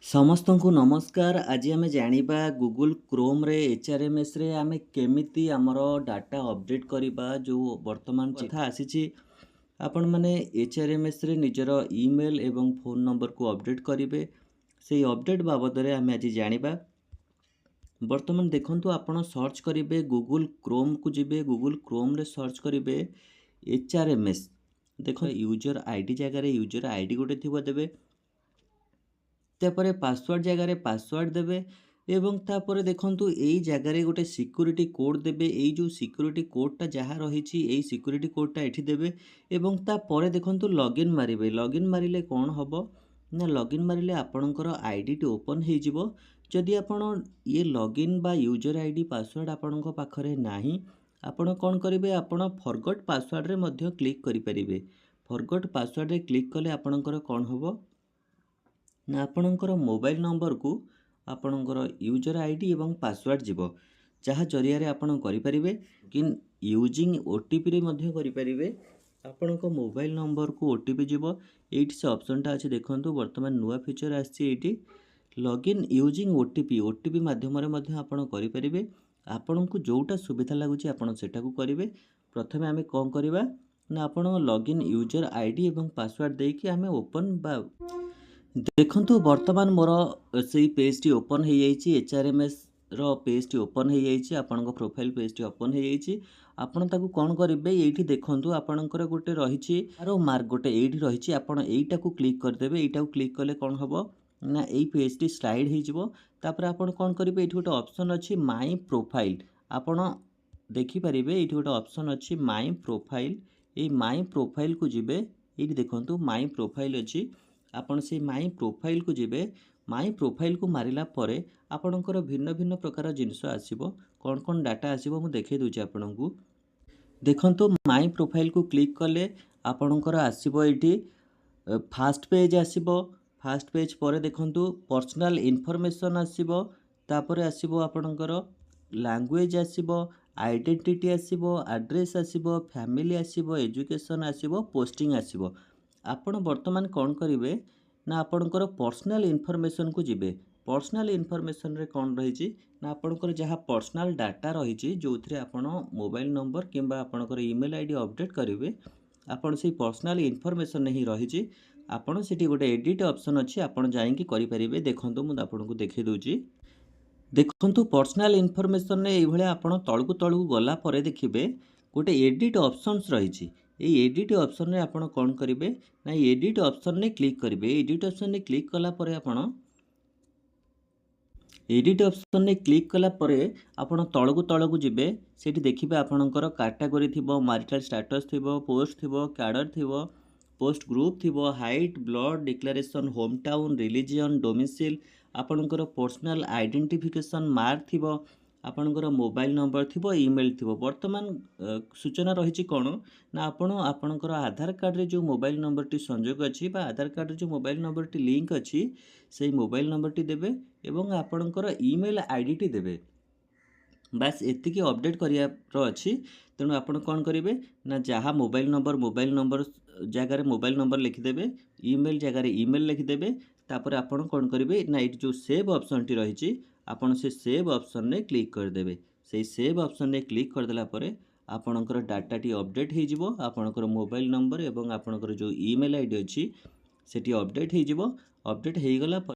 ସମସ୍ତଙ୍କୁ ନମସ୍କାର। ଆଜି ଆମେ ଜାଣିବା ଗୁଗୁଲ କ୍ରୋମରେ ଏଚଆରଏମଏସରେ ଆମେ କେମିତି ଆମର ଡାଟା ଅପଡେଟ୍ କରିବା। ଯେଉଁ ବର୍ତ୍ତମାନ କଥା ଆସିଛି, ଆପଣମାନେ ଏଚଆରଏମଏସରେ ନିଜର ଇମେଲ୍ ଏବଂ ଫୋନ୍ ନମ୍ବରକୁ ଅପଡେଟ୍ କରିବେ। ସେଇ ଅପଡେଟ୍ ବାବଦରେ ଆମେ ଆଜି ଜାଣିବା। ବର୍ତ୍ତମାନ ଦେଖନ୍ତୁ, ଆପଣ ସର୍ଚ୍ଚ କରିବେ, ଗୁଗୁଲ କ୍ରୋମକୁ ଯିବେ, ଗୁଗୁଲ କ୍ରୋମରେ ସର୍ଚ୍ଚ କରିବେ ଏଚଆରଏମଏସ୍। ଦେଖ, ୟୁଜର ଆଇଡି ଜାଗାରେ ୟୁଜର ଆଇଡି ଗୋଟେ ଥିବ, ଦେବେ। ତାପରେ ପାସୱାର୍ଡ଼ ଜାଗାରେ ପାସୱାର୍ଡ଼ ଦେବେ ଏବଂ ତାପରେ ଦେଖନ୍ତୁ ଏଇ ଜାଗାରେ ଗୋଟେ ସିକ୍ୟୁରିଟି କୋଡ଼ ଦେବେ। ଏଇ ଯେଉଁ ସିକ୍ୟୁରିଟି କୋଡ଼ଟା ଯାହା ରହିଛି, ଏଇ ସିକ୍ୟୁରିଟି କୋଡ଼ଟା ଏଠି ଦେବେ ଏବଂ ତାପରେ ଦେଖନ୍ତୁ ଲଗ୍ଇନ୍ ମାରିବେ। ଲଗ୍ଇନ୍ ମାରିଲେ କ'ଣ ହେବ ନା, ଲଗ୍ଇନ୍ ମାରିଲେ ଆପଣଙ୍କର ଆଇଡ଼ିଟି ଓପନ୍ ହେଇଯିବ। ଯଦି ଆପଣ ଇଏ ଲଗ୍ଇନ୍ ବା ୟୁଜର ଆଇଡ଼ି ପାସୱାର୍ଡ଼ ଆପଣଙ୍କ ପାଖରେ ନାହିଁ, ଆପଣ କ'ଣ କରିବେ, ଆପଣ ଫରଗଟ୍ ପାସୱାର୍ଡ଼ରେ ମଧ୍ୟ କ୍ଲିକ୍ କରିପାରିବେ। ଫରଗଟ୍ ପାସୱାର୍ଡ଼ରେ କ୍ଲିକ୍ କଲେ ଆପଣଙ୍କର କ'ଣ ହେବ ନା, ଆପଣଙ୍କର ମୋବାଇଲ୍ ନମ୍ବରକୁ ଆପଣଙ୍କର ୟୁଜର ଆଇଡ଼ି ଏବଂ ପାସୱାର୍ଡ଼ ଯିବ, ଯାହା ଜରିଆରେ ଆପଣ କରିପାରିବେ କି ୟୁଜିଂ ଓଟିପିରେ ମଧ୍ୟ କରିପାରିବେ। ଆପଣଙ୍କ ମୋବାଇଲ୍ ନମ୍ବରକୁ ଓଟିପି ଯିବ। ଏଇଠି ସେ ଅପସନ୍ଟା ଅଛି, ଦେଖନ୍ତୁ ବର୍ତ୍ତମାନ ନୂଆ ଫିଚର୍ ଆସିଛି ଏଇଠି, ଲଗ୍ଇନ୍ ୟୁଜିଂ ଓଟିପି ମାଧ୍ୟମରେ ମଧ୍ୟ ଆପଣ କରିପାରିବେ। ଆପଣଙ୍କୁ ଯେଉଁଟା ସୁବିଧା ଲାଗୁଛି ଆପଣ ସେଟାକୁ କରିବେ। ପ୍ରଥମେ ଆମେ କ'ଣ କରିବା ନା, ଆପଣ ଲଗ୍ଇନ୍ ୟୁଜର ଆଇଡ଼ି ଏବଂ ପାସୱାର୍ଡ଼ ଦେଇକି ଆମେ ଓପନ୍ ବା ଦେଖନ୍ତୁ, ବର୍ତ୍ତମାନ ମୋର ସେଇ ପେଜ୍ଟି ଓପନ୍ ହେଇଯାଇଛି। ଏଚଆରଏମଏସ୍ର ପେଜ୍ଟି ଓପନ୍ ହେଇଯାଇଛି। ଆପଣଙ୍କ ପ୍ରୋଫାଇଲ୍ ପେଜ୍ଟି ଓପନ୍ ହେଇଯାଇଛି। ଆପଣ ତାକୁ କ'ଣ କରିବେ, ଏଇଠି ଦେଖନ୍ତୁ ଆପଣଙ୍କର ଗୋଟେ ରହିଛି ଆରୋ ମାର୍କ, ଗୋଟେ ଏଇଠି ରହିଛି, ଆପଣ ଏଇଟାକୁ କ୍ଲିକ୍ କରିଦେବେ। ଏଇଟାକୁ କ୍ଲିକ୍ କଲେ କ'ଣ ହେବ ନା, ଏଇ ପେଜ୍ଟି ସ୍ଲାଇଡ୍ ହେଇଯିବ। ତାପରେ ଆପଣ କ'ଣ କରିବେ, ଏଇଠି ଗୋଟେ ଅପସନ୍ ଅଛି ମାଇ ପ୍ରୋଫାଇଲ୍। ଆପଣ ଦେଖିପାରିବେ ଏଇଠି ଗୋଟେ ଅପସନ୍ ଅଛି ମାଇ ପ୍ରୋଫାଇଲ୍। ଏଇ ମାଇ ପ୍ରୋଫାଇଲ୍କୁ ଯିବେ। ଏଇଠି ଦେଖନ୍ତୁ ମାଇ ପ୍ରୋଫାଇଲ୍ ଅଛି। ଆପଣ ସେଇ ମାଇ ପ୍ରୋଫାଇଲ୍କୁ ଯିବେ। ମାଇ ପ୍ରୋଫାଇଲ୍କୁ ମାରିଲା ପରେ ଆପଣଙ୍କର ଭିନ୍ନ ଭିନ୍ନ ପ୍ରକାର ଜିନିଷ ଆସିବ। କ'ଣ କ'ଣ ଡାଟା ଆସିବ ମୁଁ ଦେଖାଇ ଦେଉଛି ଆପଣଙ୍କୁ। ଦେଖନ୍ତୁ, ମାଇ ପ୍ରୋଫାଇଲ୍କୁ କ୍ଲିକ୍ କଲେ ଆପଣଙ୍କର ଆସିବ ଏଇଠି ଫାଷ୍ଟ ପେଜ୍ ଆସିବ। ଫାଷ୍ଟ ପେଜ୍ ପରେ ଦେଖନ୍ତୁ ପର୍ସନାଲ୍ ଇନଫର୍ମେସନ୍ ଆସିବ। ତାପରେ ଆସିବ ଆପଣଙ୍କର ଲାଙ୍ଗୁଏଜ୍ ଆସିବ, ଆଇଡେଣ୍ଟିଟି ଆସିବ, ଆଡ୍ରେସ୍ ଆସିବ, ଫ୍ୟାମିଲି ଆସିବ, ଏଜୁକେସନ୍ ଆସିବ, ପୋଷ୍ଟିଂ ଆସିବ। ଆପଣ ବର୍ତ୍ତମାନ କ'ଣ କରିବେ ନା, ଆପଣଙ୍କର ପର୍ସନାଲ୍ ଇନଫର୍ମେସନ୍କୁ ଯିବେ। ପର୍ସନାଲ୍ ଇନଫର୍ମେସନ୍ରେ କ'ଣ ରହିଛି ନା, ଆପଣଙ୍କର ଯାହା ପର୍ସନାଲ୍ ଡାଟା ରହିଛି, ଯେଉଁଥିରେ ଆପଣ ମୋବାଇଲ୍ ନମ୍ବର କିମ୍ବା ଆପଣଙ୍କର ଇମେଲ୍ ଆଇଡ଼ି ଅପଡେଟ୍ କରିବେ, ଆପଣ ସେଇ ପର୍ସନାଲ୍ ଇନଫର୍ମେସନ୍ରେ ହିଁ ରହିଛି। ଆପଣ ସେଠି ଗୋଟେ ଏଡ଼ିଟ୍ ଅପସନ୍ ଅଛି, ଆପଣ ଯାଇକି କରିପାରିବେ। ଦେଖନ୍ତୁ, ମୁଁ ଆପଣଙ୍କୁ ଦେଖାଇ ଦେଉଛି। ଦେଖନ୍ତୁ, ପର୍ସନାଲ୍ ଇନଫର୍ମେସନ୍ରେ ଏଇଭଳିଆ ଆପଣ ତଳକୁ ଗଲା ପରେ ଦେଖିବେ ଗୋଟେ ଏଡ଼ିଟ୍ ଅପସନ୍ସ ରହିଛି। ଏଇ ଏଡ଼ିଟ୍ ଅପସନ୍ରେ ଆପଣ କ'ଣ କରିବେ ନା, ଏଇ ଏଡ଼ିଟ୍ ଅପସନ୍ରେ କ୍ଲିକ୍ କରିବେ। ଏଡ଼ିଟ୍ ଅପସନ୍ରେ କ୍ଲିକ୍ କଲା ପରେ ଆପଣ ଏଡ଼ିଟ୍ ଅପସନ୍ରେ କ୍ଲିକ୍ କଲା ପରେ ଆପଣ ତଳକୁ ଯିବେ। ସେଇଠି ଦେଖିବେ ଆପଣଙ୍କର କାଟାଗୋରୀ ଥିବ, ମାରିଟାଲ୍ ଷ୍ଟାଟସ୍ ଥିବ, ପୋଷ୍ଟ ଥିବ, କ୍ୟାଡର୍ ଥିବ, ପୋଷ୍ଟ ଗ୍ରୁପ୍ ଥିବ, height, blood, declaration, home town, religion, domicile, ଆପଣଙ୍କର ପର୍ସନାଲ୍ ଆଇଡେଣ୍ଟିଫିକେସନ୍ ମାର୍କ ଥିବ, ଆପଣଙ୍କର ମୋବାଇଲ୍ ନମ୍ବର ଥିବ, ଇମେଲ୍ ଥିବ। ବର୍ତ୍ତମାନ ସୂଚନା ରହିଛି କ'ଣ ନା, ଆପଣ ଆପଣଙ୍କର ଆଧାର କାର୍ଡ଼ରେ ଯେଉଁ ମୋବାଇଲ୍ ନମ୍ବରଟି ସଂଯୋଗ ଅଛି ବା ଆଧାର କାର୍ଡ଼ରେ ଯେଉଁ ମୋବାଇଲ୍ ନମ୍ବରଟି ଲିଙ୍କ୍ ଅଛି, ସେଇ ମୋବାଇଲ୍ ନମ୍ବରଟି ଦେବେ ଏବଂ ଆପଣଙ୍କର ଇମେଲ୍ ଆଇଡ଼ିଟି ଦେବେ। ବାସ୍ ଏତିକି ଅପଡେଟ୍ କରିବାର ଅଛି। ତେଣୁ ଆପଣ କ'ଣ କରିବେ ନା, ଯାହା ମୋବାଇଲ୍ ନମ୍ବର ଜାଗାରେ ମୋବାଇଲ୍ ନମ୍ବର ଲେଖିଦେବେ, ଇମେଲ୍ ଜାଗାରେ ଇମେଲ୍ ଲେଖିଦେବେ। ତାପରେ ଆପଣ କ'ଣ କରିବେ ନା, ଏଇଠି ଯେଉଁ ସେଭ୍ ଅପସନ୍ଟି ରହିଛି, ଆପଣ ସେ ସେଭ୍ ଅପସନ୍ରେ କ୍ଲିକ୍ କରିଦେବେ। ସେଇ ସେଭ୍ ଅପସନ୍ରେ କ୍ଲିକ୍ କରିଦେଲା ପରେ ଆପଣଙ୍କର ଡାଟାଟି ଅପଡେଟ୍ ହେଇଯିବ। ଆପଣଙ୍କର ମୋବାଇଲ୍ ନମ୍ବର ଏବଂ ଆପଣଙ୍କର ଯେଉଁ ଇମେଲ୍ ଆଇଡ଼ି ଅଛି ସେଠି ଅପଡେଟ୍ ହେଇଯିବ। ଅପଡେଟ୍ ହେଇଗଲା